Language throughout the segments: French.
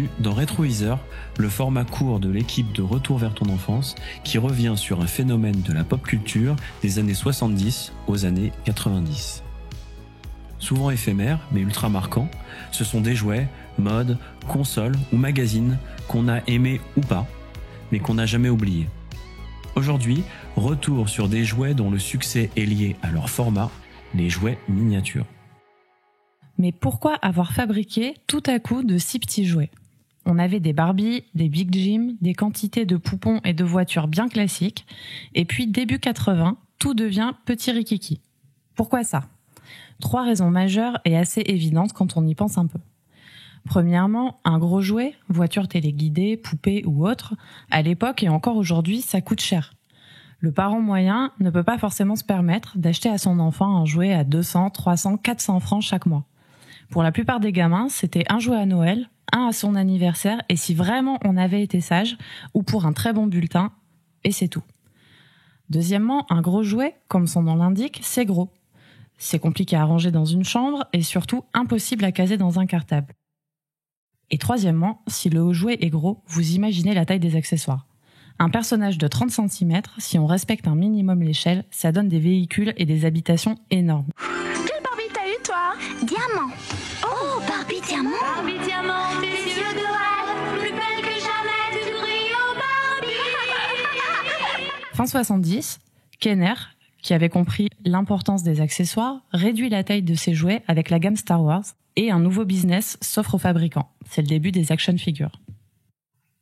bienvenue dans Rétroviseur, le format court de l'équipe de Retour vers ton enfance qui revient sur un phénomène de la pop culture des années 70 aux années 90. Souvent éphémères mais ultra marquants, ce sont des jouets, modes, consoles ou magazines qu'on a aimés ou pas, mais qu'on n'a jamais oubliés. Aujourd'hui, retour sur des jouets dont le succès est lié à leur format, les jouets miniatures. Mais pourquoi avoir fabriqué tout à coup de si petits jouets ? On avait des Barbie, des Big Jim, des quantités de poupons et de voitures bien classiques, et puis début 80, tout devient petit rikiki. Pourquoi ça ? 3 raisons majeures et assez évidentes quand on y pense un peu. Premièrement, un gros jouet, voiture téléguidée, poupée ou autre, à l'époque et encore aujourd'hui, ça coûte cher. Le parent moyen ne peut pas forcément se permettre d'acheter à son enfant un jouet à 200, 300, 400 francs chaque mois. Pour la plupart des gamins, c'était un jouet à Noël, un à son anniversaire, et si vraiment on avait été sage, ou pour un très bon bulletin, et c'est tout. Deuxièmement, un gros jouet, comme son nom l'indique, c'est gros. C'est compliqué à ranger dans une chambre, et surtout impossible à caser dans un cartable. Et troisièmement, si le jouet est gros, vous imaginez la taille des accessoires. Un personnage de 30 cm, si on respecte un minimum l'échelle, ça donne des véhicules et des habitations énormes. Quelle Barbie t'as eu, toi ? Diamant. Oh, Barbie diamant. Barbie diamant, tes yeux de rêve, plus belle que jamais, tu brilles au Barbie. Fin 70, Kenner, qui avait compris l'importance des accessoires, réduit la taille de ses jouets avec la gamme Star Wars et un nouveau business s'offre aux fabricants. C'est le début des action figures.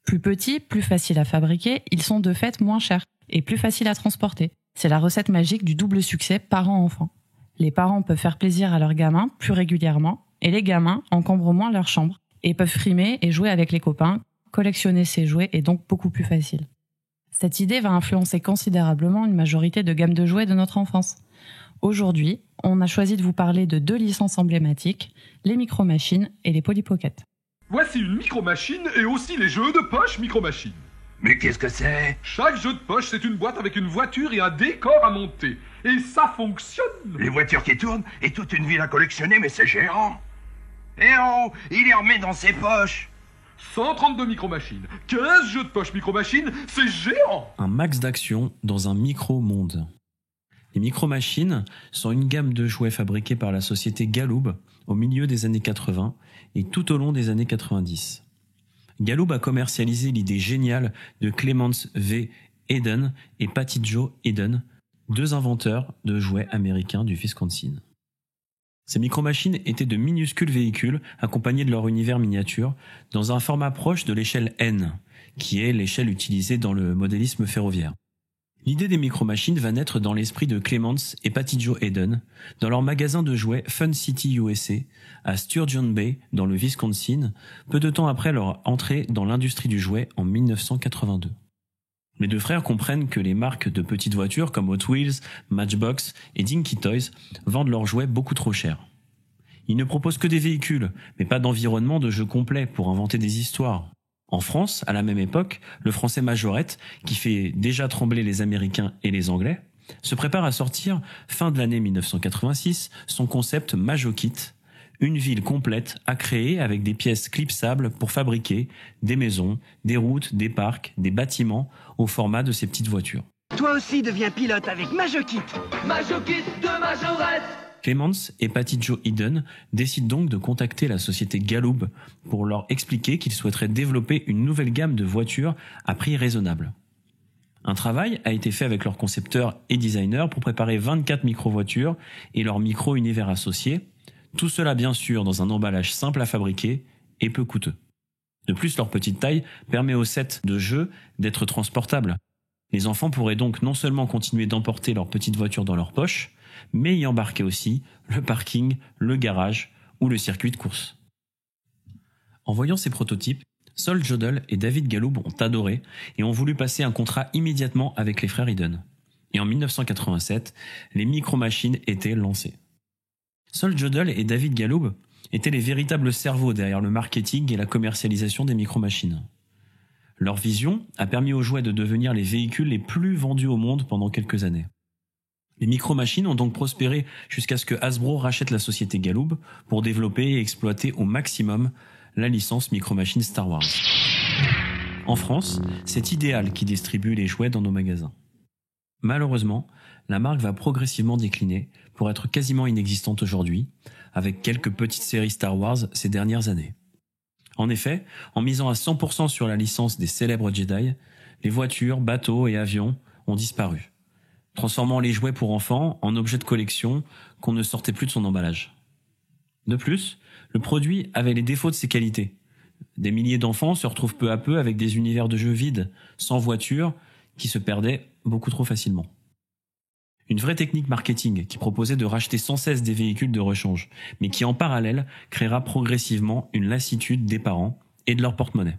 Plus petits, plus faciles à fabriquer, ils sont de fait moins chers et plus faciles à transporter. C'est la recette magique du double succès parent-enfant. Les parents peuvent faire plaisir à leurs gamins plus régulièrement et les gamins encombrent moins leur chambre et peuvent frimer et jouer avec les copains. Collectionner ces jouets est donc beaucoup plus facile. Cette idée va influencer considérablement une majorité de gammes de jouets de notre enfance. Aujourd'hui, on a choisi de vous parler de 2 licences emblématiques, les micro-machines et les Polly Pocket. Voici une micro-machine et aussi les jeux de poche micro-machine. Mais qu'est-ce que c'est ? Chaque jeu de poche, c'est une boîte avec une voiture et un décor à monter. Et ça fonctionne. Les voitures qui tournent et toute une ville à collectionner, mais c'est géant. Eh oh, il les remet dans ses poches. 132 micro-machines, 15 jeux de poche micro-machines, c'est géant. Un max d'action dans un micro-monde. Les micro-machines sont une gamme de jouets fabriqués par la société Galoob au milieu des années 80 et tout au long des années 90. Galoob a commercialisé l'idée géniale de Clemens V. Eden et Patty Jo Eden, 2 inventeurs de jouets américains du Wisconsin. Ces micro-machines étaient de minuscules véhicules accompagnés de leur univers miniature dans un format proche de l'échelle N, qui est l'échelle utilisée dans le modélisme ferroviaire. L'idée des micro-machines va naître dans l'esprit de Clemens et Patty Jo Eden dans leur magasin de jouets Fun City USA à Sturgeon Bay dans le Wisconsin, peu de temps après leur entrée dans l'industrie du jouet en 1982. Les 2 frères comprennent que les marques de petites voitures comme Hot Wheels, Matchbox et Dinky Toys vendent leurs jouets beaucoup trop cher. Ils ne proposent que des véhicules, mais pas d'environnement de jeu complet pour inventer des histoires. En France, à la même époque, le français Majorette, qui fait déjà trembler les Américains et les Anglais, se prépare à sortir, fin de l'année 1986, son concept MajoKit, une ville complète à créer avec des pièces clipsables pour fabriquer des maisons, des routes, des parcs, des bâtiments au format de ces petites voitures. Toi aussi deviens pilote avec MajoKit. MajoKit de Majorette. Clemens et Patty Jo Eden décident donc de contacter la société Galoob pour leur expliquer qu'ils souhaiteraient développer une nouvelle gamme de voitures à prix raisonnable. Un travail a été fait avec leurs concepteurs et designers pour préparer 24 micro-voitures et leurs micro-univers associés, tout cela bien sûr dans un emballage simple à fabriquer et peu coûteux. De plus, leur petite taille permet au set de jeux d'être transportable. Les enfants pourraient donc non seulement continuer d'emporter leur petite voiture dans leur poche, mais y embarquer aussi le parking, le garage ou le circuit de course. En voyant ces prototypes, Sol Jodl et David Galoob ont adoré et ont voulu passer un contrat immédiatement avec les frères Eden. Et en 1987, les micro-machines étaient lancées. Sol Jodl et David Galoob étaient les véritables cerveaux derrière le marketing et la commercialisation des micro-machines. Leur vision a permis aux jouets de devenir les véhicules les plus vendus au monde pendant quelques années. Les micro-machines ont donc prospéré jusqu'à ce que Hasbro rachète la société Galoob pour développer et exploiter au maximum la licence Micro Machines Star Wars. En France, c'est Ideal qui distribue les jouets dans nos magasins. Malheureusement, la marque va progressivement décliner pour être quasiment inexistante aujourd'hui, avec quelques petites séries Star Wars ces dernières années. En effet, en misant à 100% sur la licence des célèbres Jedi, les voitures, bateaux et avions ont disparu, transformant les jouets pour enfants en objets de collection qu'on ne sortait plus de son emballage. De plus, le produit avait les défauts de ses qualités. Des milliers d'enfants se retrouvent peu à peu avec des univers de jeux vides, sans voiture, qui se perdaient beaucoup trop facilement. Une vraie technique marketing qui proposait de racheter sans cesse des véhicules de rechange, mais qui en parallèle créera progressivement une lassitude des parents et de leur porte-monnaie.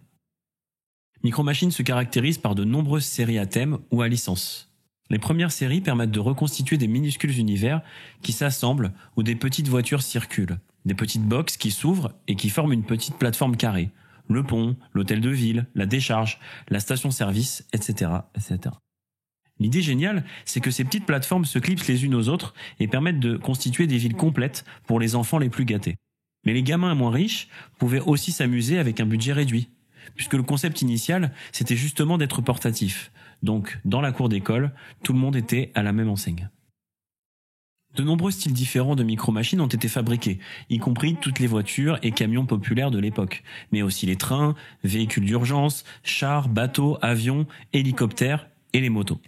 Micro Machines se caractérise par de nombreuses séries à thème ou à licence. Les premières séries permettent de reconstituer des minuscules univers qui s'assemblent où des petites voitures circulent, des petites boxes qui s'ouvrent et qui forment une petite plateforme carrée, le pont, l'hôtel de ville, la décharge, la station-service, etc., etc. L'idée géniale, c'est que ces petites plateformes se clipsent les unes aux autres et permettent de constituer des villes complètes pour les enfants les plus gâtés. Mais les gamins moins riches pouvaient aussi s'amuser avec un budget réduit, puisque le concept initial, c'était justement d'être portatif. Donc, dans la cour d'école, tout le monde était à la même enseigne. De nombreux styles différents de micro-machines ont été fabriqués, y compris toutes les voitures et camions populaires de l'époque, mais aussi les trains, véhicules d'urgence, chars, bateaux, avions, hélicoptères et les motos.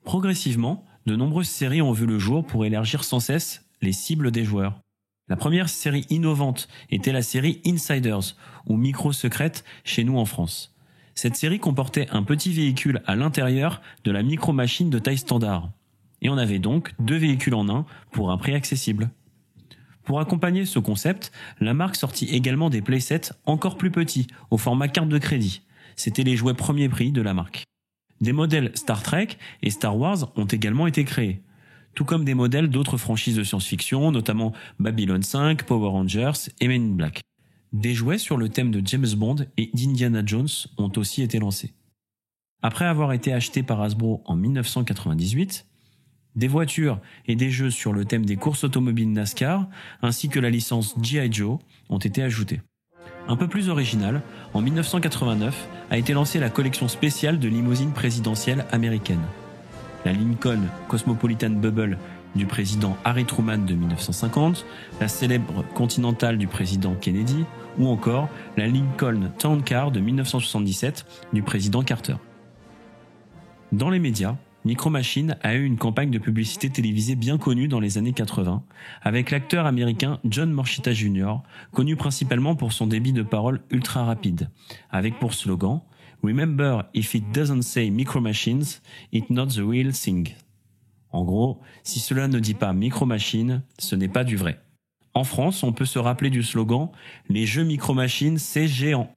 Progressivement, de nombreuses séries ont vu le jour pour élargir sans cesse les cibles des joueurs. La première série innovante était la série Insiders, ou Micro Secrète chez nous en France. Cette série comportait un petit véhicule à l'intérieur de la micro-machine de taille standard. Et on avait donc 2 véhicules en un pour un prix accessible. Pour accompagner ce concept, la marque sortit également des playsets encore plus petits, au format carte de crédit. C'était les jouets premier prix de la marque. Des modèles Star Trek et Star Wars ont également été créés, tout comme des modèles d'autres franchises de science-fiction, notamment Babylon 5, Power Rangers et Men in Black. Des jouets sur le thème de James Bond et d'Indiana Jones ont aussi été lancés. Après avoir été achetés par Hasbro en 1998, des voitures et des jeux sur le thème des courses automobiles NASCAR, ainsi que la licence G.I. Joe, ont été ajoutés. Un peu plus original, en 1989 a été lancée la collection spéciale de limousines présidentielles américaines. La Lincoln Cosmopolitan Bubble du président Harry Truman de 1950, la célèbre Continental du président Kennedy, ou encore la Lincoln Town Car de 1977 du président Carter. Dans les médias, Micro Machines a eu une campagne de publicité télévisée bien connue dans les années 80, avec l'acteur américain John Morchita Jr., connu principalement pour son débit de parole ultra rapide, avec pour slogan « Remember, if it doesn't say Micro Machines, it's not the real thing ». En gros, si cela ne dit pas Micro Machines, ce n'est pas du vrai. En France, on peut se rappeler du slogan « Les jeux Micro Machines, c'est géant ».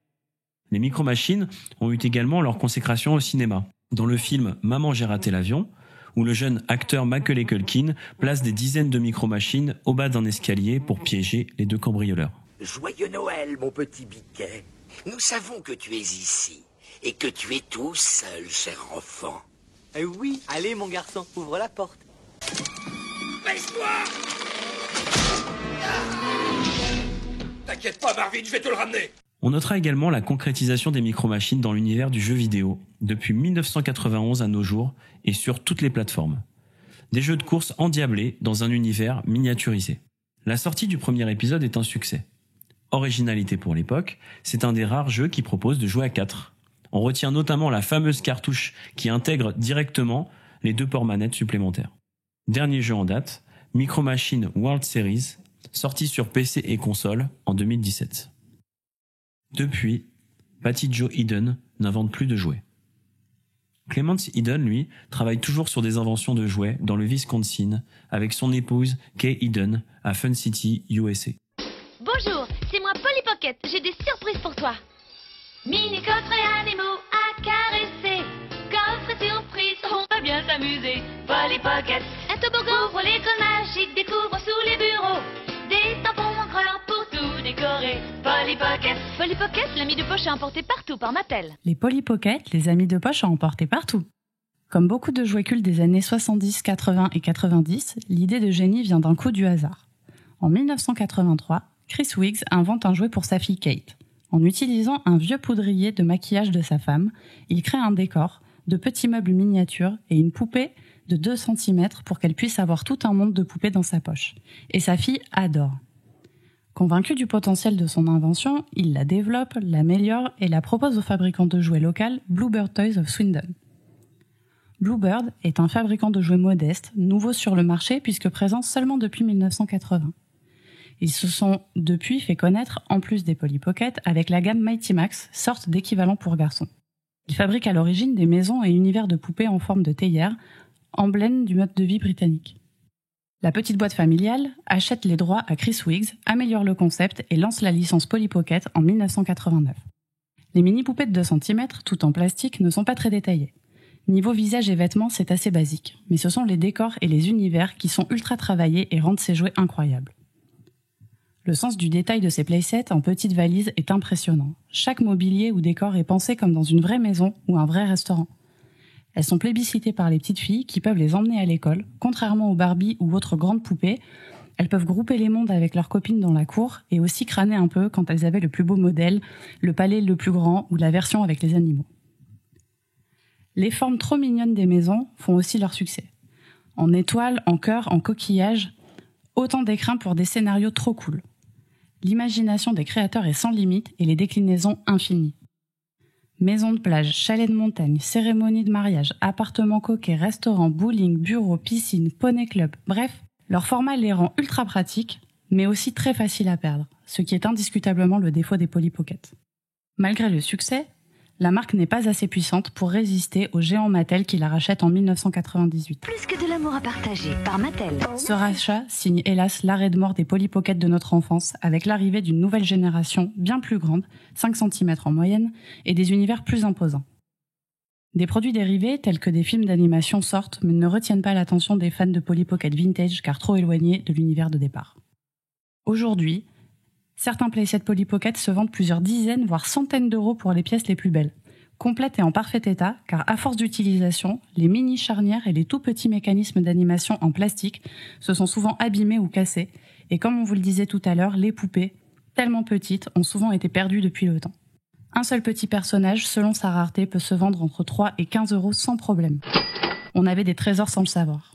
Les Micro Machines ont eu également leur consécration au cinéma, dans le film « Maman, j'ai raté l'avion », où le jeune acteur Macaulay Culkin place des dizaines de micro-machines au bas d'un escalier pour piéger les 2 cambrioleurs. Joyeux Noël, mon petit Biquet. Nous savons que tu es ici, et que tu es tout seul, cher enfant. Oui, allez mon garçon, ouvre la porte. Baisse-toi! T'inquiète pas, Marvin, je vais te le ramener. On notera également la concrétisation des micro-machines dans l'univers du jeu vidéo, depuis 1991 à nos jours, et sur toutes les plateformes. Des jeux de course endiablés dans un univers miniaturisé. La sortie du premier épisode est un succès. Originalité pour l'époque, c'est un des rares jeux qui propose de jouer à 4. On retient notamment la fameuse cartouche qui intègre directement les 2 ports manettes supplémentaires. Dernier jeu en date, Micro Machines World Series, sorti sur PC et console en 2017. Depuis, Patty Jo Eden n'invente plus de jouets. Clemence Eden, lui, travaille toujours sur des inventions de jouets dans le Wisconsin avec son épouse Kay Eden à Fun City, USA. Bonjour, c'est moi Polly Pocket, j'ai des surprises pour toi. Mini coffre et animaux à caresser. Coffre et surprise, on va bien s'amuser. Polly Pocket, un toboggan pour l'école magique, découvre sous les bureaux. Des tampons encreurs pour tout décorer. Polly Pocket. Polly Pocket, l'ami de poche à emporter partout par Mattel. Les Polly Pocket, les amis de poche à emporter partout. Comme beaucoup de jouets cultes des années 70, 80 et 90, l'idée de génie vient d'un coup du hasard. En 1983, Chris Wiggs invente un jouet pour sa fille Kate. En utilisant un vieux poudrier de maquillage de sa femme, il crée un décor, de petits meubles miniatures et une poupée de 2 cm pour qu'elle puisse avoir tout un monde de poupées dans sa poche. Et sa fille adore. Convaincu du potentiel de son invention, il la développe, l'améliore et la propose au fabricant de jouets local Bluebird Toys of Swindon. Bluebird est un fabricant de jouets modeste, nouveau sur le marché puisque présent seulement depuis 1980. Ils se sont depuis fait connaître, en plus des Polly Pocket, avec la gamme Mighty Max, sorte d'équivalent pour garçons. Ils fabriquent à l'origine des maisons et univers de poupées en forme de théière, emblème du mode de vie britannique. La petite boîte familiale achète les droits à Chris Wiggs, améliore le concept et lance la licence Polly Pocket en 1989. Les mini-poupées de 2 cm, tout en plastique, ne sont pas très détaillées. Niveau visage et vêtements, c'est assez basique, mais ce sont les décors et les univers qui sont ultra travaillés et rendent ces jouets incroyables. Le sens du détail de ces playsets en petites valises est impressionnant. Chaque mobilier ou décor est pensé comme dans une vraie maison ou un vrai restaurant. Elles sont plébiscitées par les petites filles qui peuvent les emmener à l'école. Contrairement aux Barbie ou autres grandes poupées, elles peuvent grouper les mondes avec leurs copines dans la cour et aussi crâner un peu quand elles avaient le plus beau modèle, le palais le plus grand ou la version avec les animaux. Les formes trop mignonnes des maisons font aussi leur succès. En étoiles, en cœur, en coquillage, autant d'écrins pour des scénarios trop cool. L'imagination des créateurs est sans limite et les déclinaisons infinies. Maisons de plage, chalets de montagne, cérémonies de mariage, appartements coquets, restaurants, bowling, bureaux, piscine, poney club, bref, leur format les rend ultra pratiques, mais aussi très faciles à perdre, ce qui est indiscutablement le défaut des Polly Pocket. Malgré le succès, la marque n'est pas assez puissante pour résister au géant Mattel qui la rachète en 1998. Plus que de l'amour à partager par Mattel. Ce rachat signe hélas l'arrêt de mort des Polly Pocket de notre enfance avec l'arrivée d'une nouvelle génération bien plus grande, 5 cm en moyenne, et des univers plus imposants. Des produits dérivés tels que des films d'animation sortent mais ne retiennent pas l'attention des fans de Polly Pocket vintage car trop éloignés de l'univers de départ. Aujourd'hui, certains playsets Polly Pocket se vendent plusieurs dizaines voire centaines d'euros pour les pièces les plus belles. Complètes et en parfait état, car à force d'utilisation, les mini-charnières et les tout petits mécanismes d'animation en plastique se sont souvent abîmés ou cassés, et comme on vous le disait tout à l'heure, les poupées, tellement petites, ont souvent été perdues depuis le temps. Un seul petit personnage, selon sa rareté, peut se vendre entre 3 et 15 euros sans problème. On avait des trésors sans le savoir.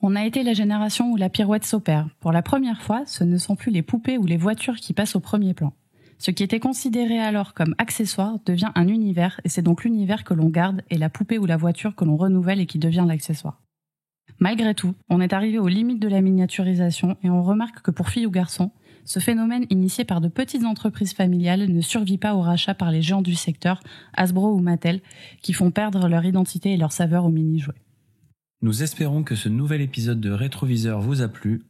On a été la génération où la pirouette s'opère. Pour la première fois, ce ne sont plus les poupées ou les voitures qui passent au premier plan. Ce qui était considéré alors comme accessoire devient un univers et c'est donc l'univers que l'on garde et la poupée ou la voiture que l'on renouvelle et qui devient l'accessoire. Malgré tout, on est arrivé aux limites de la miniaturisation et on remarque que pour filles ou garçons, ce phénomène initié par de petites entreprises familiales ne survit pas au rachat par les géants du secteur, Hasbro ou Mattel, qui font perdre leur identité et leur saveur aux mini-jouets. Nous espérons que ce nouvel épisode de Rétroviseur vous a plu.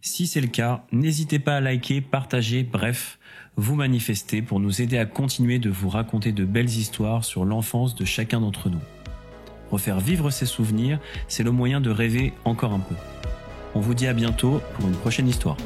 Si c'est le cas, n'hésitez pas à liker, partager, bref, vous manifester pour nous aider à continuer de vous raconter de belles histoires sur l'enfance de chacun d'entre nous. Refaire vivre ces souvenirs, c'est le moyen de rêver encore un peu. On vous dit à bientôt pour une prochaine histoire.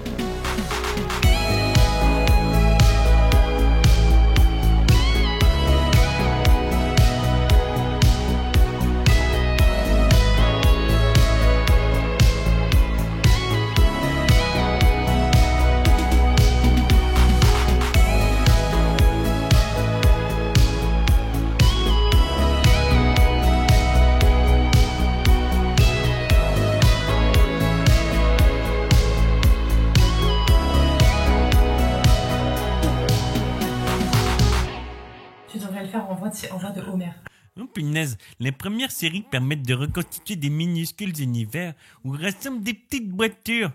En voix de Homer. Oh punaise, les premières séries permettent de reconstituer des minuscules univers où ressemblent des petites voitures.